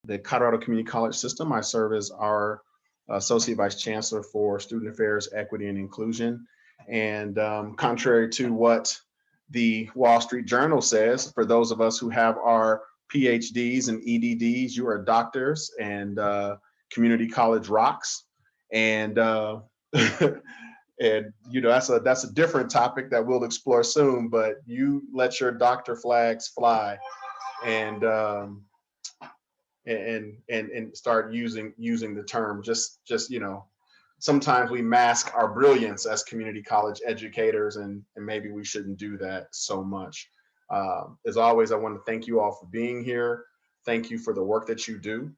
the Colorado Community College system. I serve as our Associate Vice Chancellor for Student Affairs, Equity, and Inclusion. And contrary to what the Wall Street Journal says, for those of us who have our PhDs and EDDs, you are doctors, and community college rocks. And and that's a different topic that we'll explore soon. But you let your doctor flags fly, and and start using the term. Just sometimes we mask our brilliance as community college educators, and maybe we shouldn't do that so much. As always, I want to thank you all for being here. Thank you for the work that you do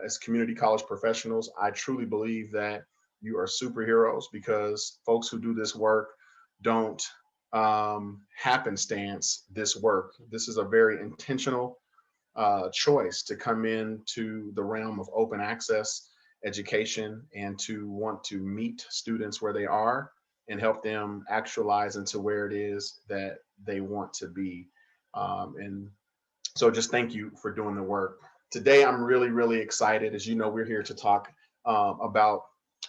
as community college professionals. I truly believe that you are superheroes, because folks who do this work don't happenstance this work. This is a very intentional choice to come into the realm of open access education, and to want to meet students where they are and help them actualize into where it is that they want to be. And so just thank you for doing the work. Today, I'm really, really excited. As you know, we're here to talk about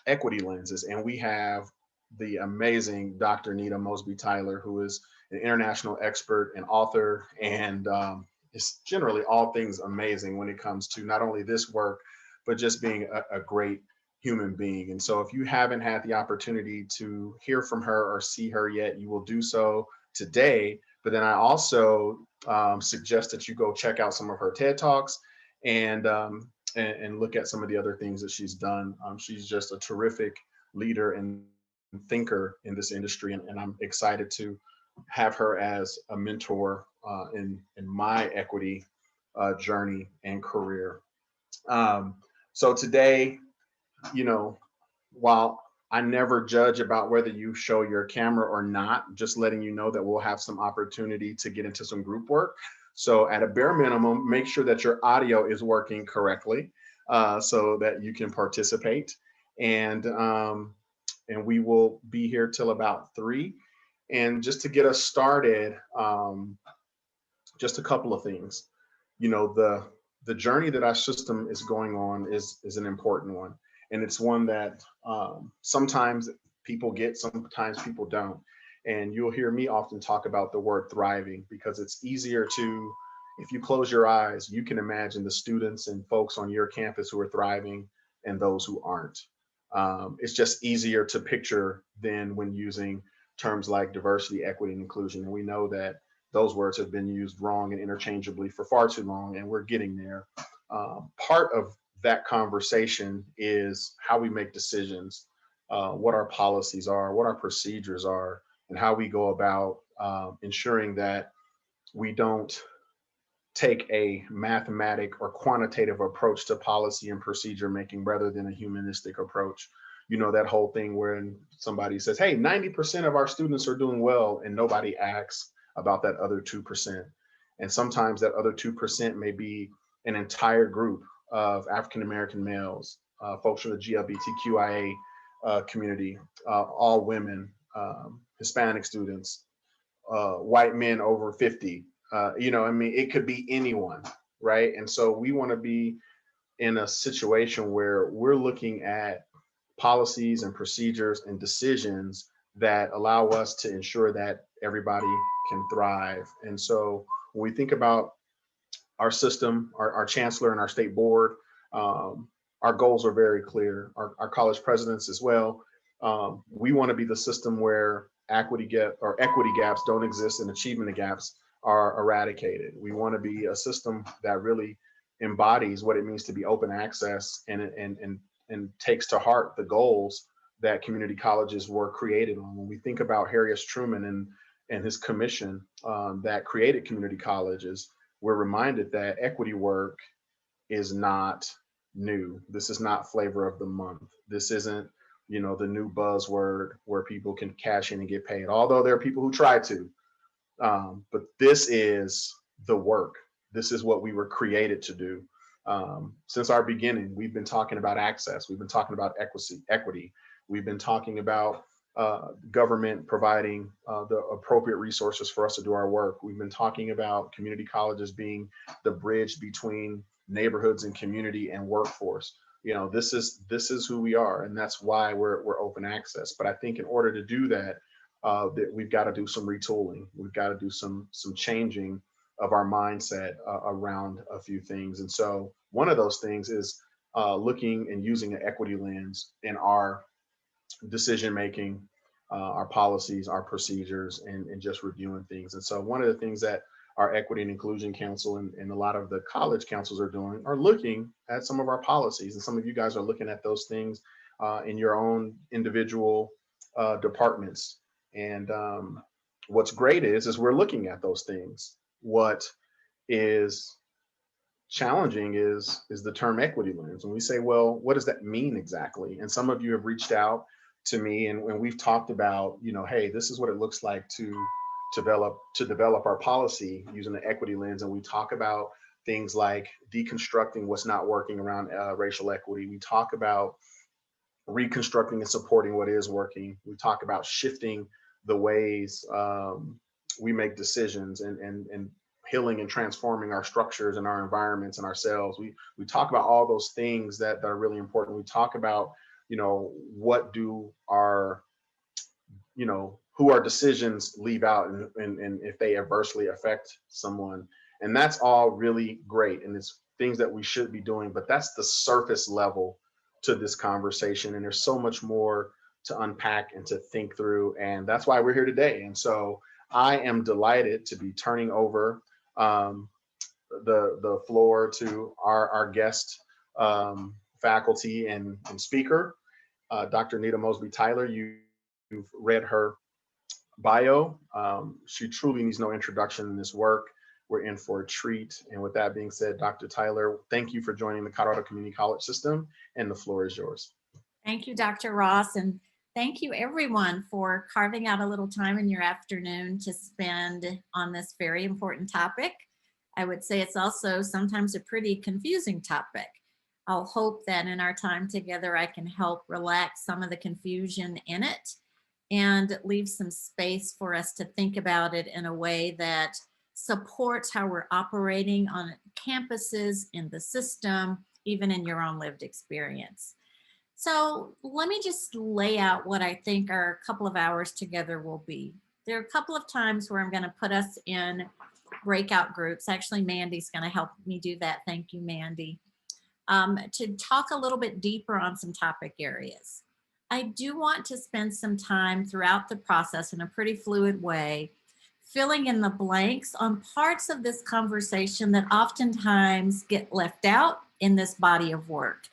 equity lenses, and we have the amazing Dr. Nita Mosby Tyler, who is an international expert and author, and is generally all things amazing when it comes to not only this work, but just being a great human being. And so if you haven't had the opportunity to hear from her or see her yet, you will do so today. But then I also suggest that you go check out some of her TED Talks, and look at some of the other things that she's done. She's just a terrific leader and thinker in this industry, and I'm excited to have her as a mentor in my equity journey and career. So today, while I never judge about whether you show your camera or not, just letting you know that we'll have some opportunity to get into some group work. So at a bare minimum, make sure that your audio is working correctly so that you can participate. And we will be here till about 3. And just to get us started, just a couple of things. The journey that our system is going on is an important one, and it's one that sometimes people get, sometimes people don't. And you'll hear me often talk about the word thriving, because it's easier to, if you close your eyes, you can imagine the students and folks on your campus who are thriving and those who aren't. It's just easier to picture than when using terms like diversity, equity, and inclusion. And we know that those words have been used wrong and interchangeably for far too long, and we're getting there. Part of that conversation is how we make decisions, what our policies are, what our procedures are, and how we go about ensuring that we don't take a mathematic or quantitative approach to policy and procedure making rather than a humanistic approach. That whole thing where somebody says, hey, 90% of our students are doing well, and nobody asks about that other 2%. And sometimes that other 2% may be an entire group of African-American males, folks from the GLBTQIA community, all women, Hispanic students, white men over 50. It could be anyone, right? And so we want to be in a situation where we're looking at policies and procedures and decisions that allow us to ensure that everybody can thrive. And so when we think about our system, our chancellor and our state board, our goals are very clear. Our college presidents as well. We want to be the system where equity gaps don't exist and achievement gaps are eradicated. We want to be a system that really embodies what it means to be open access and takes to heart the goals that community colleges were created on. When we think about Harry Truman and his commission that created community colleges, we're reminded that equity work is not new. This is not flavor of the month. This isn't, the new buzzword where people can cash in and get paid, although there are people who try to. But this is the work. This is what we were created to do. Since our beginning, we've been talking about access. We've been talking about equity. We've been talking about government providing the appropriate resources for us to do our work. We've been talking about community colleges being the bridge between neighborhoods and community and workforce. This is who we are, and that's why we're open access. But I think in order to do that, that we've got to do some retooling. We've got to do some changing of our mindset around a few things. And so one of those things is looking and using an equity lens in our decision making, our policies, our procedures, and just reviewing things. And so one of the things that our Equity and Inclusion Council and a lot of the college councils are doing are looking at some of our policies. And some of you guys are looking at those things in your own individual departments. And what's great is we're looking at those things. What is challenging is the term equity lens. And we say, well, what does that mean exactly? And some of you have reached out to me, and we've talked about, hey, this is what it looks like to develop our policy using the equity lens. And we talk about things like deconstructing what's not working around racial equity. We talk about reconstructing and supporting what is working. We talk about shifting the ways we make decisions, and healing and transforming our structures and our environments and ourselves. We talk about all those things that are really important. We talk about, what do our, who our decisions leave out, and if they adversely affect someone. And that's all really great, and it's things that we should be doing, but that's the surface level to this conversation. And there's so much more to unpack and to think through. And that's why we're here today. And so I am delighted to be turning over the floor to our guest faculty and speaker, Dr. Nita Mosby Tyler. You've read her bio. She truly needs no introduction in this work. We're in for a treat. And with that being said, Dr. Tyler, thank you for joining the Colorado Community College System, and the floor is yours. Thank you, Dr. Ross, and thank you everyone for carving out a little time in your afternoon to spend on this very important topic. I would say it's also sometimes a pretty confusing topic. I'll hope that in our time together, I can help relax some of the confusion in it and leave some space for us to think about it in a way that supports how we're operating on campuses, in the system, even in your own lived experience. So let me just lay out what I think our couple of hours together will be. There are a couple of times where I'm going to put us in breakout groups. Actually, Mandy's going to help me do that. Thank you, Mandy. To talk a little bit deeper on some topic areas. I do want to spend some time throughout the process in a pretty fluid way, filling in the blanks on parts of this conversation that oftentimes get left out in this body of work.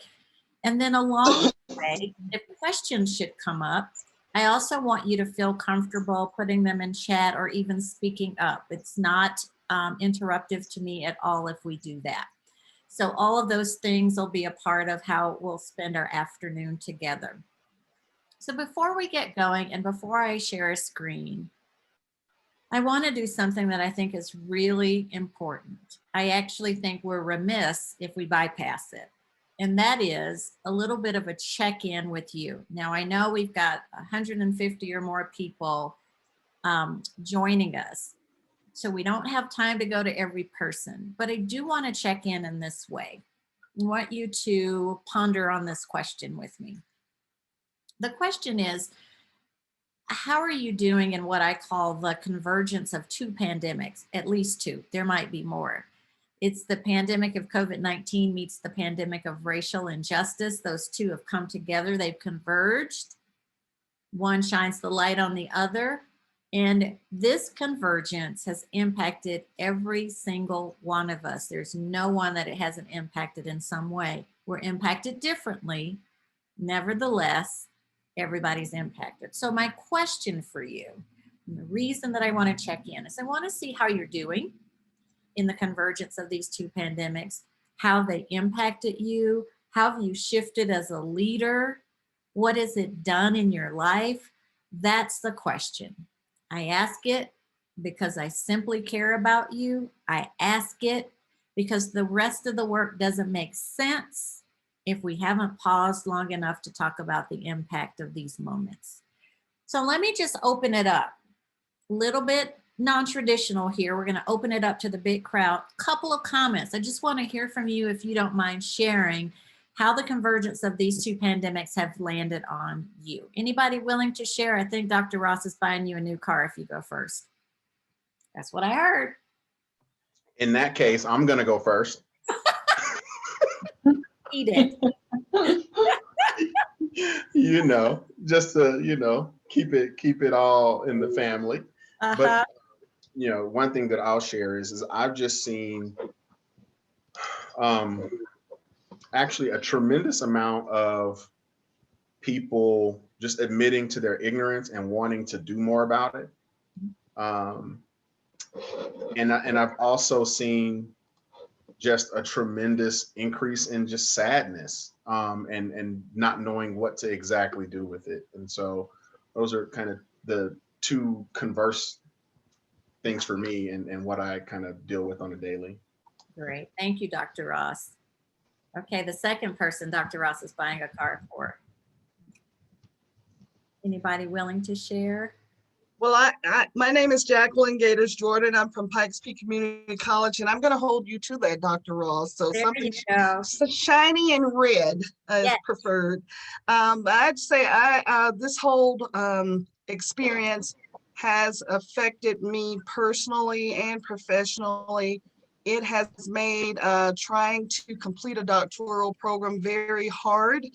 And then along the way, if questions should come up, I also want you to feel comfortable putting them in chat or even speaking up. It's not interruptive to me at all if we do that. So all of those things will be a part of how we'll spend our afternoon together. So before we get going and before I share a screen, I want to do something that I think is really important. I actually think we're remiss if we bypass it. And that is a little bit of a check-in with you. Now, I know we've got 150 or more people joining us. So we don't have time to go to every person, but I do want to check in this way. I want you to ponder on this question with me. The question is, how are you doing in what I call the convergence of two pandemics, at least two, there might be more. It's the pandemic of COVID-19 meets the pandemic of racial injustice. Those two have come together, they've converged. One shines the light on the other. And this convergence has impacted every single one of us. There's no one that it hasn't impacted in some way. We're impacted differently. Nevertheless, everybody's impacted. So my question for you, and the reason that I want to check in is I want to see how you're doing in the convergence of these two pandemics, how they impacted you, how have you shifted as a leader, what has it done in your life? That's the question. I ask it because I simply care about you. I ask it because the rest of the work doesn't make sense if we haven't paused long enough to talk about the impact of these moments. So let me just open it up a little bit non-traditional here. We're going to open it up to the big crowd. Couple of comments. I just want to hear from you, if you don't mind sharing, how the convergence of these two pandemics have landed on you. Anybody willing to share? I think Dr. Ross is buying you a new car if you go first. That's what I heard. In that case, I'm going to go first. Eat it. Just to, keep it all in the family. But, one thing that I'll share is I've just seen actually a tremendous amount of people just admitting to their ignorance and wanting to do more about it. And I've also seen just a tremendous increase in just sadness and not knowing what to exactly do with it. And so those are kind of the two converse things for me and what I kind of deal with on a daily. Great. Thank you, Dr. Ross. Okay, the second person Dr. Ross is buying a car for. Anybody willing to share? Well, my name is Jacqueline Gators Jordan. I'm from Pikes Peak Community College, and I'm going to hold you to that, Dr. Ross. So there something so shiny and red is preferred. I'd say this whole experience has affected me personally and professionally. It has made trying to complete a doctoral program very hard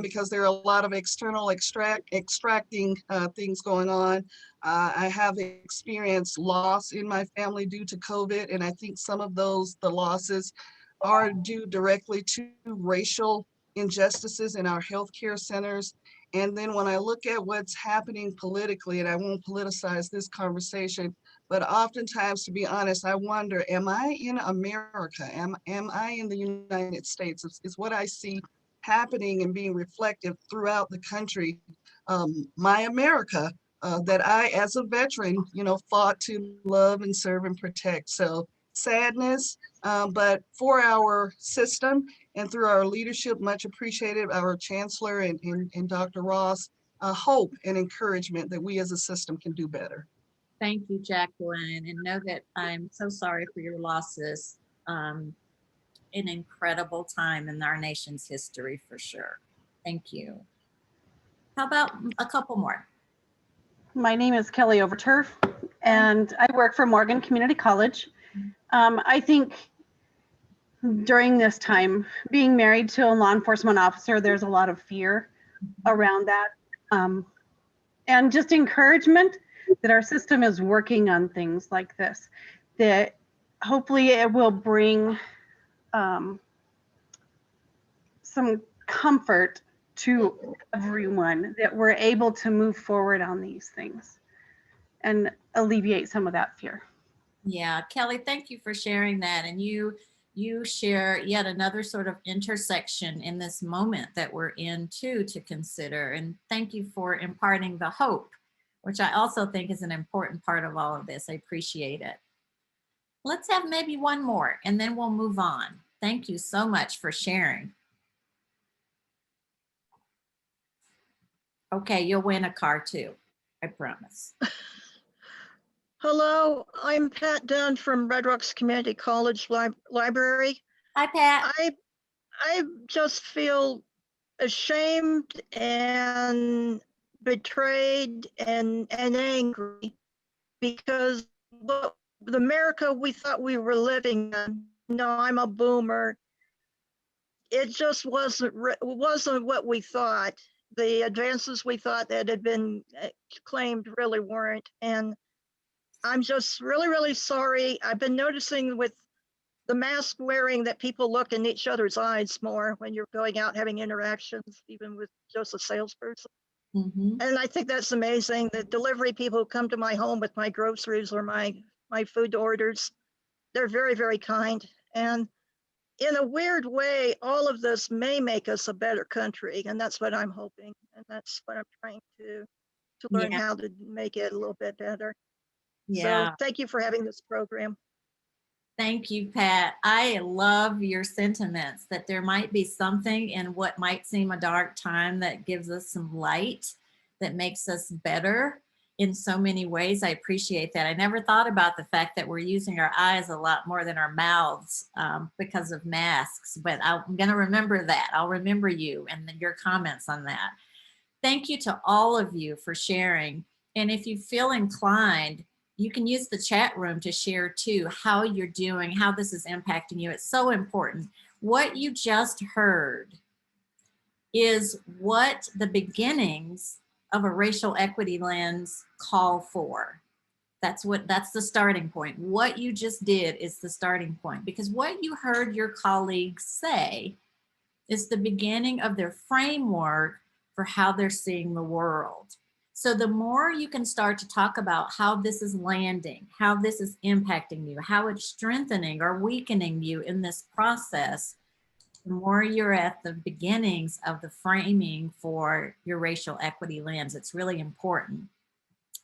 because there are a lot of external extracting things going on. I have experienced loss in my family due to COVID, and I think some of the losses are due directly to racial injustices in our healthcare centers. And then when I look at what's happening politically, and I won't politicize this conversation, but oftentimes, to be honest, I wonder, am I in America? Am I in the United States? Is what I see happening and being reflected throughout the country, my America, that I, as a veteran, fought to love and serve and protect. So sadness, but for our system and through our leadership, much appreciated, our Chancellor and Dr. Ross, hope and encouragement that we as a system can do better. Thank you, Jacqueline, and know that I'm so sorry for your losses. An incredible time in our nation's history, for sure. Thank you. How about a couple more? My name is Kelly Overturf, and I work for Morgan Community College. I think during this time, being married to a law enforcement officer, there's a lot of fear around that, and just encouragement that our system is working on things like this, that hopefully it will bring some comfort to everyone, that we're able to move forward on these things and alleviate some of that fear. Yeah, Kelly, thank you for sharing that. And you share yet another sort of intersection in this moment that we're in too to consider. And thank you for imparting the hope, which I also think is an important part of all of this. I appreciate it. Let's have maybe one more and then we'll move on. Thank you so much for sharing. Okay, you'll win a car too, I promise. Hello, I'm Pat Dunn from Red Rocks Community College Library. Hi, Pat. I just feel ashamed and betrayed and angry because the America we thought we were living in, I'm a boomer, it just wasn't what we thought. The advances we thought that had been claimed really weren't. And I'm just really, really sorry. I've been noticing with the mask wearing that people look in each other's eyes more when you're going out having interactions, even with just a salesperson. Mm-hmm. And I think that's amazing. The delivery people who come to my home with my groceries or my food orders, they're very, very kind. And in a weird way, all of this may make us a better country. And that's what I'm hoping. And that's what I'm trying to learn how to make it a little bit better. Yeah. So thank you for having this program. Thank you, Pat. I love your sentiments that there might be something in what might seem a dark time that gives us some light, that makes us better. in so many ways. I appreciate that. I never thought about the fact that we're using our eyes a lot more than our mouths because of masks, but I'm going to remember that. I'll remember you and your comments on that. Thank you to all of you for sharing. And if you feel inclined, you can use the chat room to share too, how you're doing, how this is impacting you. It's so important. What you just heard is what the beginnings of a racial equity lens call for. That's the starting point. What you just did is the starting point, because what you heard your colleagues say is the beginning of their framework for how they're seeing the world. So the more you can start to talk about how this is landing, how this is impacting you, how it's strengthening or weakening you in this process, the more you're at the beginnings of the framing for your racial equity lens. It's really important.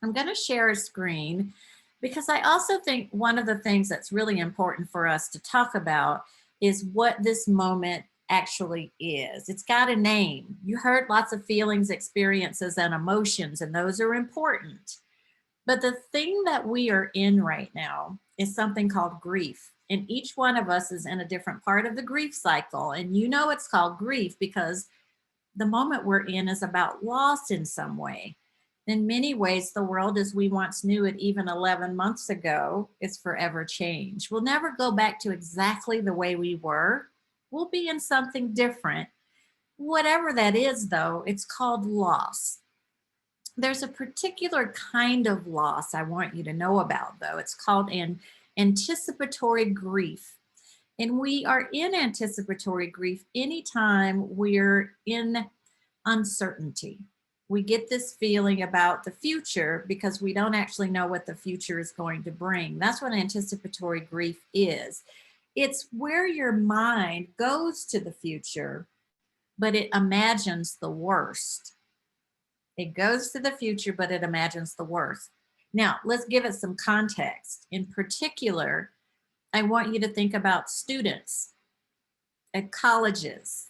I'm going to share a screen because I also think one of the things that's really important for us to talk about is what this moment actually is. It's got a name. You heard lots of feelings, experiences, and emotions, and those are important. But the thing that we are in right now is something called grief. And each one of us is in a different part of the grief cycle. And you know it's called grief because the moment we're in is about loss in some way. In many ways, the world as we once knew it even 11 months ago is forever changed. We'll never go back to exactly the way we were. We'll be in something different. Whatever that is, though, it's called loss. There's a particular kind of loss I want you to know about, though. It's called an anticipatory grief. And we are in anticipatory grief anytime we're in uncertainty. We get this feeling about the future because we don't actually know what the future is going to bring. That's what anticipatory grief is. It's where your mind goes to the future, but it imagines the worst. It goes to the future, but it imagines the worst. Now, let's give it some context. In particular, I want you to think about students at colleges,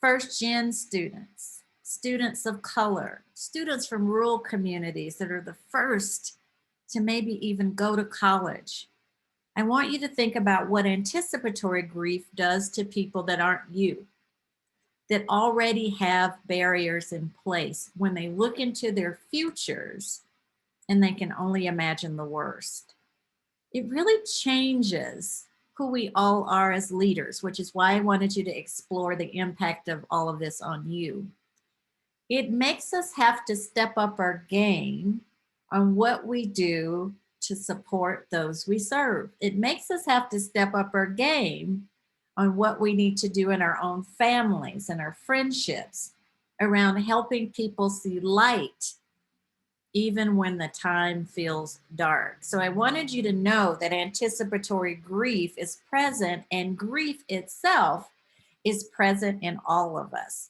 first-gen students, students of color, students from rural communities that are the first to maybe even go to college. I want you to think about what anticipatory grief does to people that aren't you, that already have barriers in place when they look into their futures and they can only imagine the worst. It really changes who we all are as leaders, which is why I wanted you to explore the impact of all of this on you. It makes us have to step up our game on what we do to support those we serve. It makes us have to step up our game on what we need to do in our own families and our friendships around helping people see light even when the time feels dark. So I wanted you to know that anticipatory grief is present, and grief itself is present in all of us.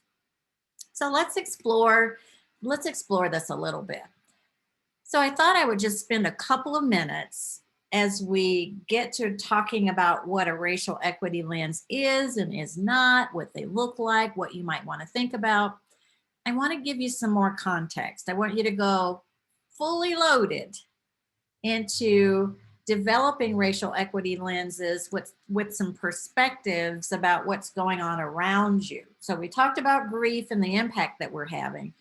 So let's explore this a little bit. So I thought I would just spend a couple of minutes as we get to talking about what a racial equity lens is and is not, what they look like, what you might want to think about. I want to give you some more context. I want you to go fully loaded into developing racial equity lenses with some perspectives about what's going on around you. So we talked about grief and the impact that we're having,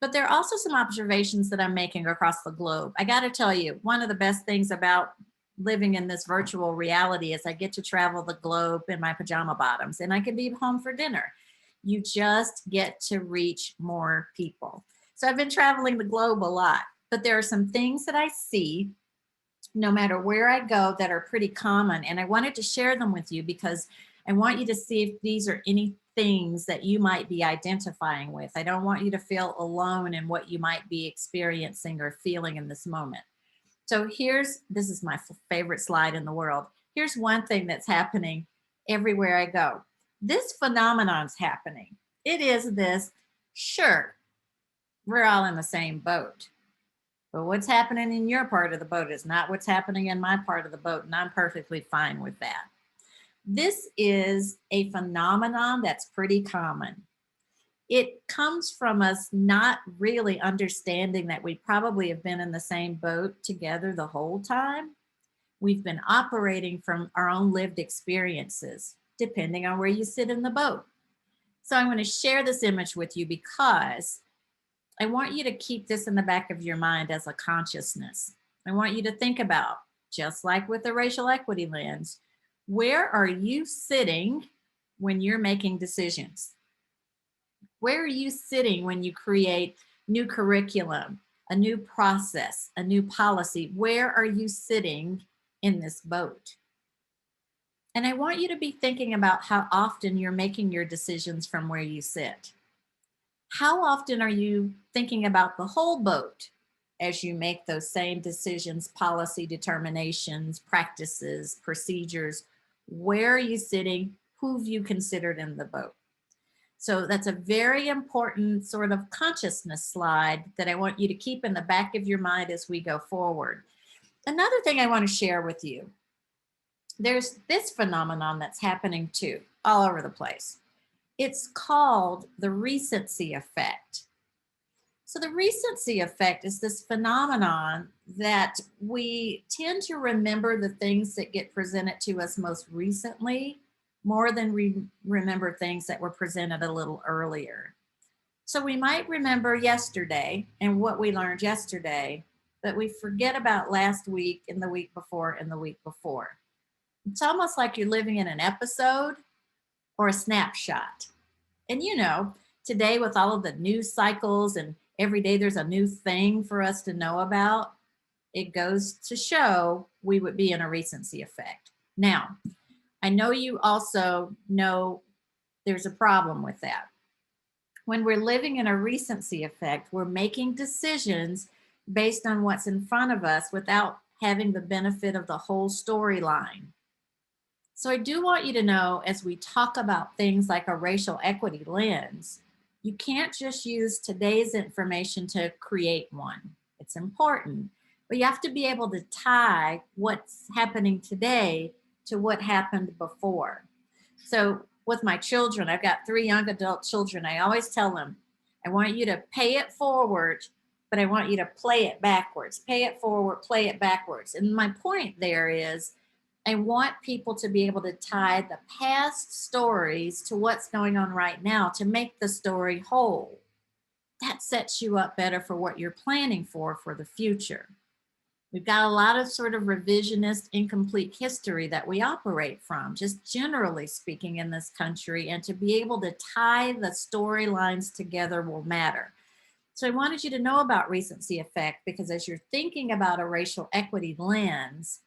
but there are also some observations that I'm making across the globe. I got to tell you, one of the best things about living in this virtual reality is I get to travel the globe in my pajama bottoms, and I can be home for dinner. You just get to reach more people. So I've been traveling the globe a lot, but there are some things that I see no matter where I go that are pretty common. And I wanted to share them with you because I want you to see if these are any things that you might be identifying with. I don't want you to feel alone in what you might be experiencing or feeling in this moment. So this is my favorite slide in the world. Here's one thing that's happening everywhere I go. This phenomenon's happening. It is this, sure, we're all in the same boat. But what's happening in your part of the boat is not what's happening in my part of the boat, and I'm perfectly fine with that. This is a phenomenon that's pretty common. it comes from us not really understanding that we probably have been in the same boat together the whole time. We've been operating from our own lived experiences, depending on where you sit in the boat. So I'm going to share this image with you because I want you to keep this in the back of your mind as a consciousness. I want you to think about, just like with the racial equity lens, where are you sitting when you're making decisions? Where are you sitting when you create new curriculum, a new process, a new policy? Where are you sitting in this boat? And I want you to be thinking about how often you're making your decisions from where you sit. How often are you thinking about the whole boat as you make those same decisions, policy determinations, practices, procedures? Where are you sitting? Who have you considered in the boat? So that's a very important sort of consciousness slide that I want you to keep in the back of your mind as we go forward. Another thing I want to share with you, there's this phenomenon that's happening too, all over the place. It's called the recency effect. So the recency effect is this phenomenon that we tend to remember the things that get presented to us most recently more than we remember things that were presented a little earlier. So we might remember yesterday and what we learned yesterday, but we forget about last week and the week before and the week before. It's almost like you're living in an episode or a snapshot. And you know, today with all of the news cycles and every day there's a new thing for us to know about, it goes to show we would be in a recency effect. Now, I know you also know there's a problem with that. When we're living in a recency effect, we're making decisions based on what's in front of us without having the benefit of the whole storyline. So I do want you to know, as we talk about things like a racial equity lens, you can't just use today's information to create one. It's important, but you have to be able to tie what's happening today to what happened before. So with my children, I've got 3 young adult children. I always tell them, I want you to pay it forward, but I want you to play it backwards. Pay it forward, play it backwards. And my point there is, I want people to be able to tie the past stories to what's going on right now to make the story whole. That sets you up better for what you're planning for the future. We've got a lot of sort of revisionist, incomplete history that we operate from, just generally speaking in this country, and to be able to tie the storylines together will matter. So I wanted you to know about recency effect, because as you're thinking about a racial equity lens,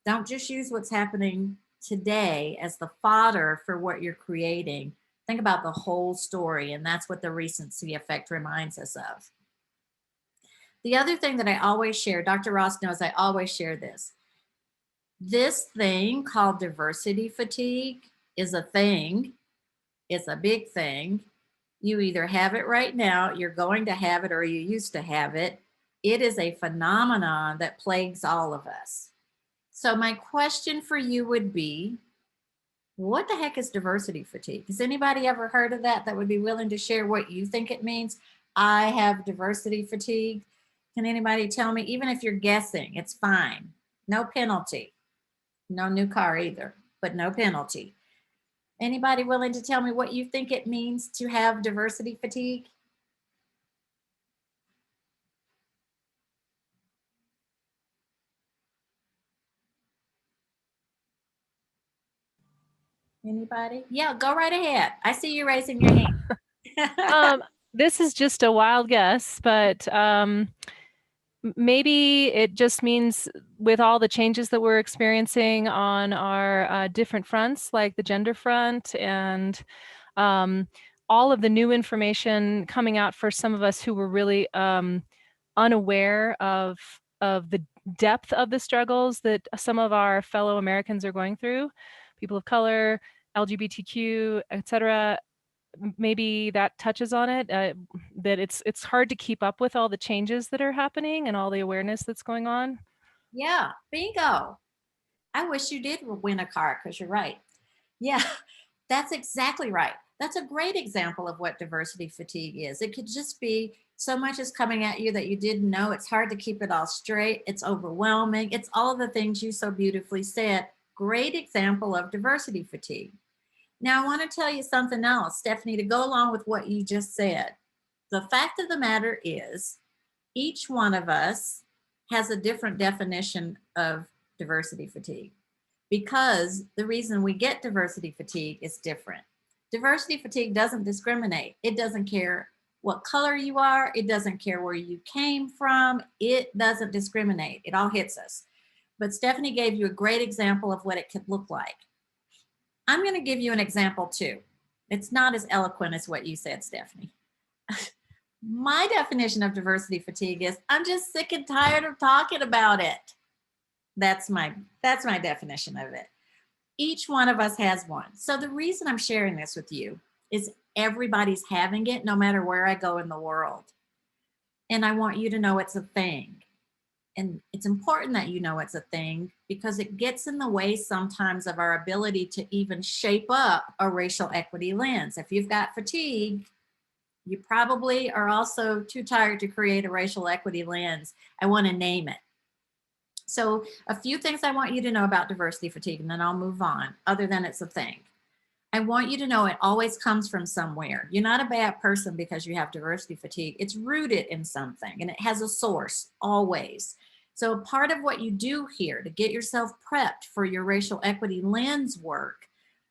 don't just use what's happening today as the fodder for what you're creating. Think about the whole story, and that's what the recency effect reminds us of. The other thing that I always share, Dr. Ross knows I always share this. This thing called diversity fatigue is a thing. It's a big thing. You either have it right now, you're going to have it, or you used to have it. It is a phenomenon that plagues all of us. So my question for you would be, what the heck is diversity fatigue? Has anybody ever heard of that would be willing to share what you think it means? I have diversity fatigue. Can anybody tell me? Even if you're guessing, it's fine. No penalty. No new car either, but no penalty. Anybody willing to tell me what you think it means to have diversity fatigue? Anybody? Yeah, go right ahead. I see you raising your hand. This is just a wild guess, but maybe it just means with all the changes that we're experiencing on our different fronts, like the gender front and all of the new information coming out for some of us who were really unaware of the depth of the struggles that some of our fellow Americans are going through, people of color, LGBTQ, etc. Maybe that touches on it, that it's hard to keep up with all the changes that are happening and all the awareness that's going on. Yeah, bingo. I wish you did win a car, because you're right. Yeah, That's exactly right. That's a great example of what diversity fatigue is. It could just be so much is coming at you that you didn't know. It's hard to keep it all straight. It's overwhelming. It's all the things you so beautifully said. Great example of diversity fatigue. Now, I want to tell you something else, Stephanie, to go along with what you just said. The fact of the matter is, each one of us has a different definition of diversity fatigue, because the reason we get diversity fatigue is different. Diversity fatigue doesn't discriminate. It doesn't care what color you are. It doesn't care where you came from. It doesn't discriminate. It all hits us. But Stephanie gave you a great example of what it could look like. I'm going to give you an example too. It's not as eloquent as what you said, Stephanie. My definition of diversity fatigue is I'm just sick and tired of talking about it. That's my definition of it. Each one of us has one. So the reason I'm sharing this with you is everybody's having it, no matter where I go in the world. And I want you to know it's a thing. And it's important that you know it's a thing, because it gets in the way sometimes of our ability to even shape up a racial equity lens. If you've got fatigue, you probably are also too tired to create a racial equity lens. I want to name it. So a few things I want you to know about diversity fatigue, and then I'll move on, other than it's a thing. I want you to know it always comes from somewhere. You're not a bad person because you have diversity fatigue. It's rooted in something, and it has a source always. So part of what you do here to get yourself prepped for your racial equity lens work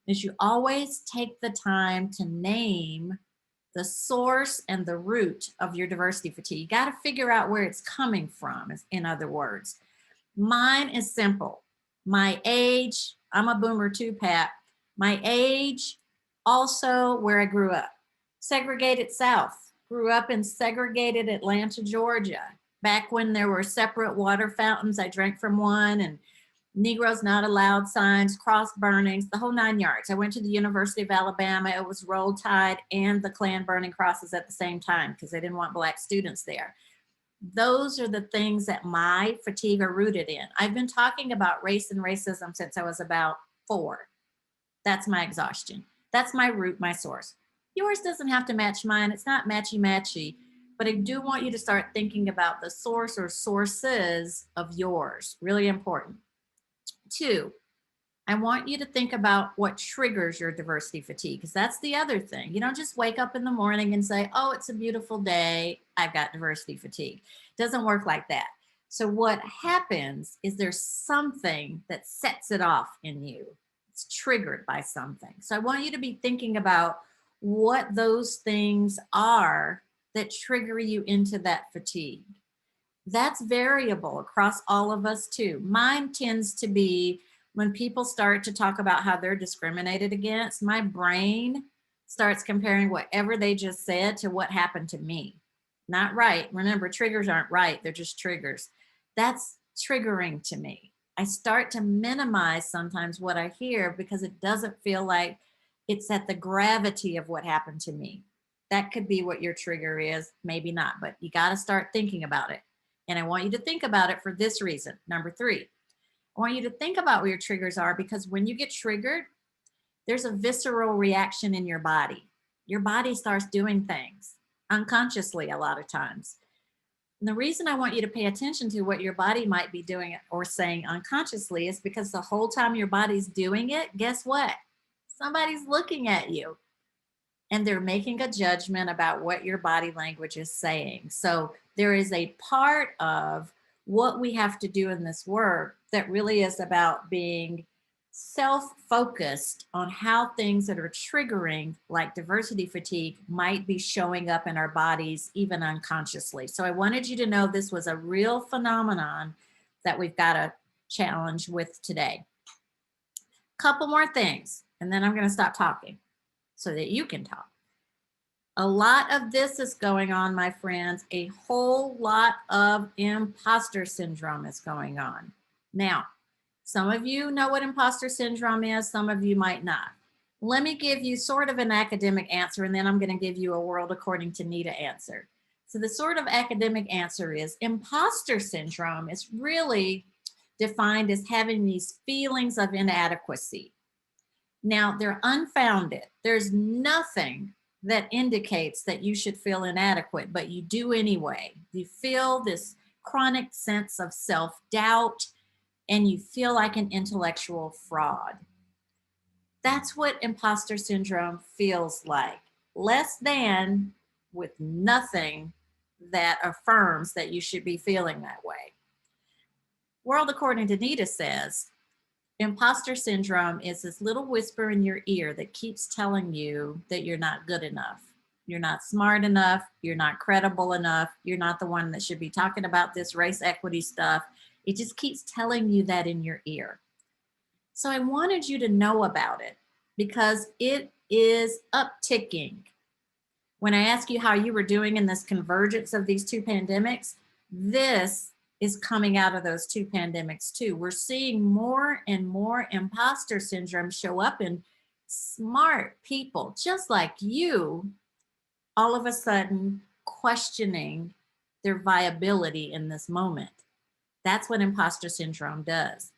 is you always take the time to name the source and the root of your diversity fatigue. You got to figure out where it's coming from, in other words. Mine is simple. My age, I'm a boomer too, Pat. My age, also where I grew up. Segregated South. Grew up in segregated Atlanta, Georgia. Back when there were separate water fountains, I drank from one, and Negroes not allowed signs, cross burnings, the whole 9 yards. I went to the University of Alabama. It was Roll Tide and the Klan burning crosses at the same time because they didn't want Black students there. Those are the things that my fatigue are rooted in. I've been talking about race and racism since I was about 4. That's my exhaustion. That's my root, my source. Yours doesn't have to match mine. It's not matchy-matchy, but I do want you to start thinking about the source or sources of yours. Really important. 2, I want you to think about what triggers your diversity fatigue, because that's the other thing. You don't just wake up in the morning and say, oh, it's a beautiful day, I've got diversity fatigue. It doesn't work like that. So what happens is there's something that sets it off in you. It's triggered by something. So I want you to be thinking about what those things are that trigger you into that fatigue. That's variable across all of us too. Mine tends to be when people start to talk about how they're discriminated against, my brain starts comparing whatever they just said to what happened to me. Not right. Remember, triggers aren't right. They're just triggers. That's triggering to me. I start to minimize sometimes what I hear because it doesn't feel like it's at the gravity of what happened to me. That could be what your trigger is, maybe not, but you got to start thinking about it. And I want you to think about it for this reason. Number 3, I want you to think about what your triggers are, because when you get triggered, there's a visceral reaction in your body. Your body starts doing things unconsciously a lot of times. And the reason I want you to pay attention to what your body might be doing or saying unconsciously is because the whole time your body's doing it, guess what? Somebody's looking at you and they're making a judgment about what your body language is saying. So there is a part of what we have to do in this work that really is about being self-focused on how things that are triggering, like diversity fatigue, might be showing up in our bodies, even unconsciously. So I wanted you to know this was a real phenomenon that we've got to challenge with today. Couple more things, and then I'm going to stop talking so that you can talk. A lot of this is going on, my friends. A whole lot of imposter syndrome is going on. Now, some of you know what imposter syndrome is, some of you might not. Let me give you sort of an academic answer, and then I'm going to give you a world according to Nita answer. So the sort of academic answer is imposter syndrome is really defined as having these feelings of inadequacy. Now, they're unfounded. There's nothing that indicates that you should feel inadequate, but you do anyway. You feel this chronic sense of self-doubt, and you feel like an intellectual fraud. That's what imposter syndrome feels like. Less than, with nothing that affirms that you should be feeling that way. World According to Nita says, imposter syndrome is this little whisper in your ear that keeps telling you that you're not good enough. You're not smart enough. You're not credible enough. You're not the one that should be talking about this race equity stuff. It just keeps telling you that in your ear. So I wanted you to know about it because it is upticking. When I ask you how you were doing in this convergence of these two pandemics, this is coming out of those two pandemics too. We're seeing more and more imposter syndrome show up in smart people, just like you, all of a sudden questioning their viability in this moment. That's what imposter syndrome does.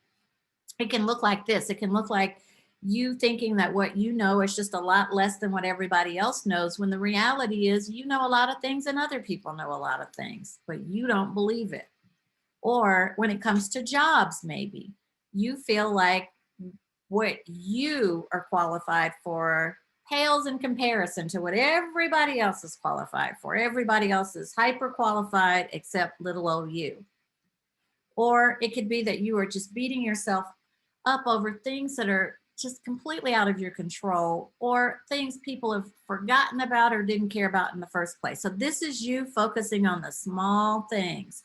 It can look like this. It can look like you thinking that what you know is just a lot less than what everybody else knows, when the reality is you know a lot of things and other people know a lot of things, but you don't believe it. Or when it comes to jobs, maybe you feel like what you are qualified for pales in comparison to what everybody else is qualified for. Everybody else is hyper qualified except little old you. Or it could be that you are just beating yourself up over things that are just completely out of your control, or things people have forgotten about or didn't care about in the first place. So this is you focusing on the small things.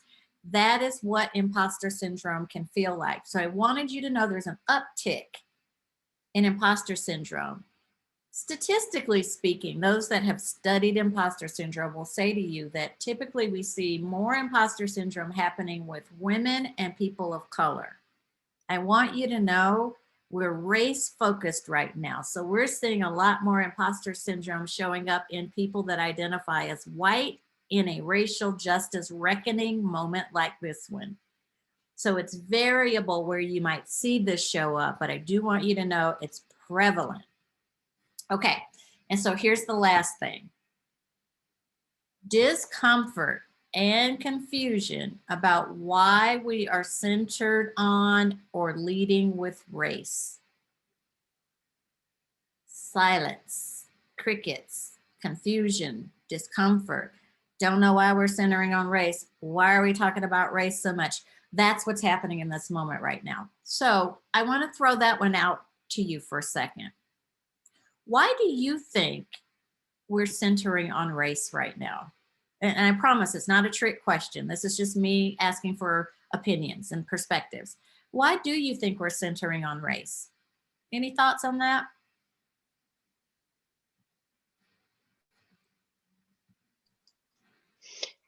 That is what imposter syndrome can feel like. So I wanted you to know there's an uptick in imposter syndrome. Statistically speaking, those that have studied imposter syndrome will say to you that typically we see more imposter syndrome happening with women and people of color. I want you to know we're race focused right now. So we're seeing a lot more imposter syndrome showing up in people that identify as white in a racial justice reckoning moment like this one. So it's variable where you might see this show up, but I do want you to know it's prevalent. Okay, and so here's the last thing. Discomfort and confusion about why we are centered on or leading with race. Silence, crickets, confusion, discomfort. Don't know why we're centering on race. Why are we talking about race so much? That's what's happening in this moment right now. So I want to throw that one out to you for a second. Why do you think we're centering on race right now? And I promise it's not a trick question. This is just me asking for opinions and perspectives. Why do you think we're centering on race? Any thoughts on that?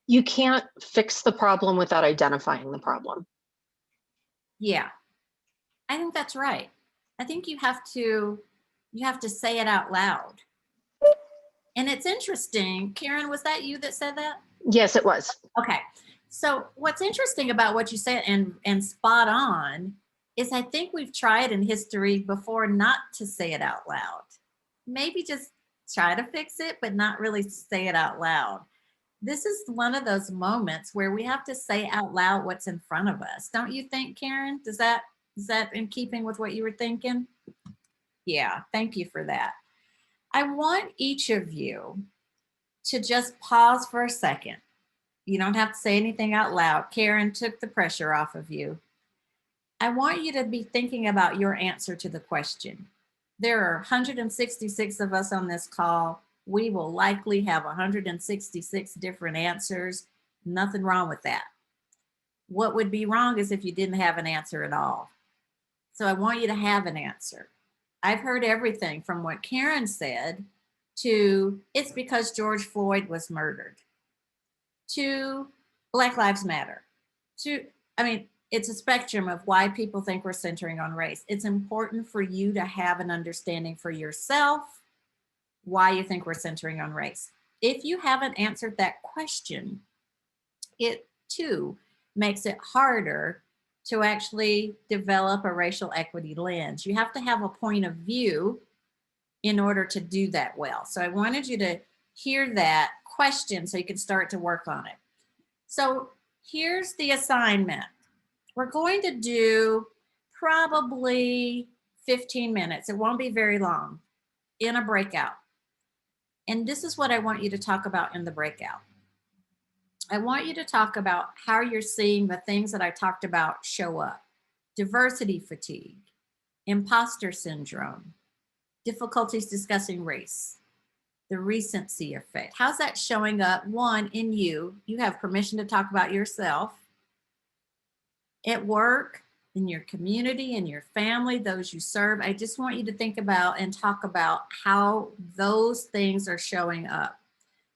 You can't fix the problem without identifying the problem. Yeah, I think that's right. I think you have to say it out loud. And it's interesting, Karen, was that you that said that? Yes, it was. Okay. So what's interesting about what you said and spot on is I think we've tried in history before not to say it out loud. Maybe just try to fix it, but not really say it out loud. This is one of those moments where we have to say out loud what's in front of us. Don't you think, Karen? Is that in keeping with what you were thinking? Yeah, thank you for that. I want each of you to just pause for a second. You don't have to say anything out loud. Karen took the pressure off of you. I want you to be thinking about your answer to the question. There are 166 of us on this call. We will likely have 166 different answers. Nothing wrong with that. What would be wrong is if you didn't have an answer at all. So I want you to have an answer. I've heard everything from what Karen said to it's because George Floyd was murdered, to Black Lives Matter, to, it's a spectrum of why people think we're centering on race. It's important for you to have an understanding for yourself why you think we're centering on race. If you haven't answered that question, it too makes it harder to actually develop a racial equity lens. You have to have a point of view in order to do that well. So I wanted you to hear that question so you can start to work on it. So here's the assignment. We're going to do probably 15 minutes. It won't be very long in a breakout. And this is what I want you to talk about in the breakout. I want you to talk about how you're seeing the things that I talked about show up. Diversity fatigue, imposter syndrome, difficulties discussing race, the recency effect. How's that showing up? One, in you. You have permission to talk about yourself. At work, in your community, in your family, those you serve. I just want you to think about and talk about how those things are showing up.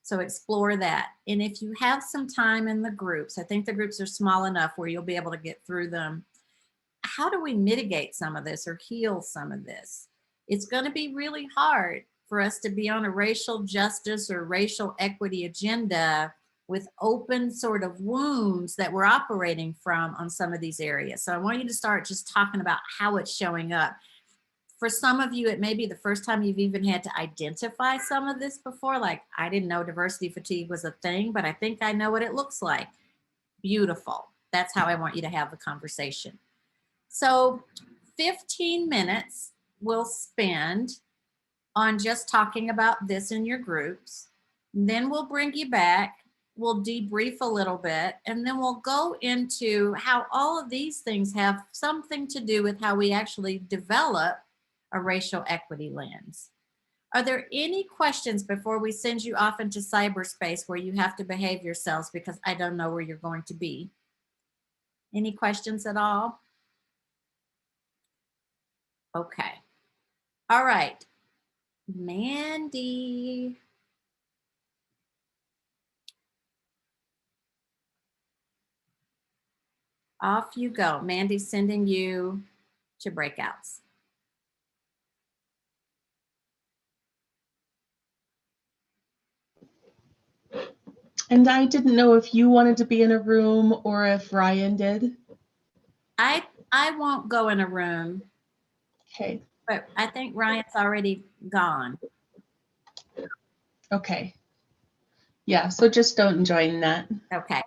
So explore that. And if you have some time in the groups, I think the groups are small enough where you'll be able to get through them. How do we mitigate some of this or heal some of this? It's going to be really hard for us to be on a racial justice or racial equity agenda with open sort of wounds that we're operating from on some of these areas. So I want you to start just talking about how it's showing up. For some of you, it may be the first time you've even had to identify some of this before. Like, I didn't know diversity fatigue was a thing, but I think I know what it looks like. Beautiful. That's how I want you to have the conversation. So 15 minutes we'll spend on just talking about this in your groups. Then we'll bring you back. We'll debrief a little bit, and then we'll go into how all of these things have something to do with how we actually develop a racial equity lens. Are there any questions before we send you off into cyberspace where you have to behave yourselves because I don't know where you're going to be? Any questions at all? Okay. All right. Mandy. Off you go. Mandy's sending you to breakouts. And I didn't know if you wanted to be in a room or if Ryan did. I won't go in a room. Okay. But I think Ryan's already gone. Okay. Yeah, so just don't join that. Okay.